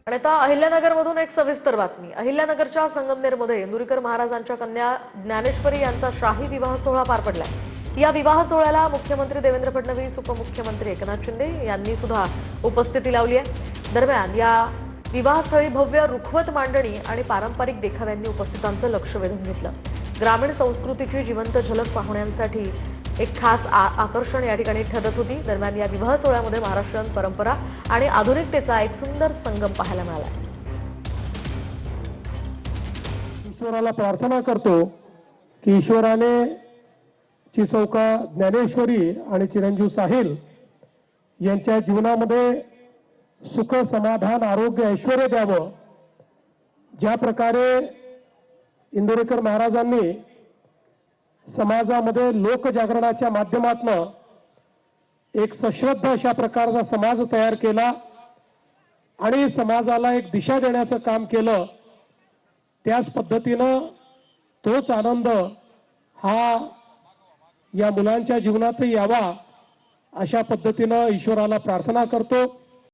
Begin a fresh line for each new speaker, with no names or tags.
आणि आता अहिल्यानगरमधून एक सविस्तर बातमी। अहिल्यानगरच्या संगमनेरमध्ये इंदुरीकर महाराजांच्या कन्या ज्ञानेश्वरी यांचा शाही विवाह सोहळा पार पडलाय। या विवाह सोहळ्याला मुख्यमंत्री देवेंद्र फडणवीस, उपमुख्यमंत्री एकनाथ शिंदे यांनी सुद्धा उपस्थिती लावली आहे। दरम्यान या विवाहस्थळी भव्य रुखवत मांडणी आणि पारंपरिक देखाव्यांनी उपस्थितांचं लक्ष वेधून घेतलं। ग्रामीण संस्कृतीची जिवंत झलक पाहण्यासाठी एक खास आकर्षण या ठिकाणी ठरत होती। दरम्यान या विवाह सोहळ्यामध्ये महाराष्ट्रीयन परंपरा आणि आधुनिकतेचा एक सुंदर संगम पाहायला मिळाला।
ईश्वराला प्रार्थना करतो की ईश्वराने चिसौका ज्ञानेश्वरी आणि चिरंजीव साहिल यांच्या जीवनामध्ये सुख, समाधान, आरोग्य, ऐश्वर्य द्यावं। ज्या प्रकारे इंदुरीकर महाराजांनी समाजामध्ये लोकजागरणाच्या माध्यमातून एक सश्रद्ध अशा प्रकारचा समाज तयार केला आणि समाजाला एक दिशा देण्याचं काम केलं, त्याच पद्धतीनं तोच आनंद हा या मुलांच्या जीवनातही यावा अशा पद्धतीनं ईश्वराला प्रार्थना करतो।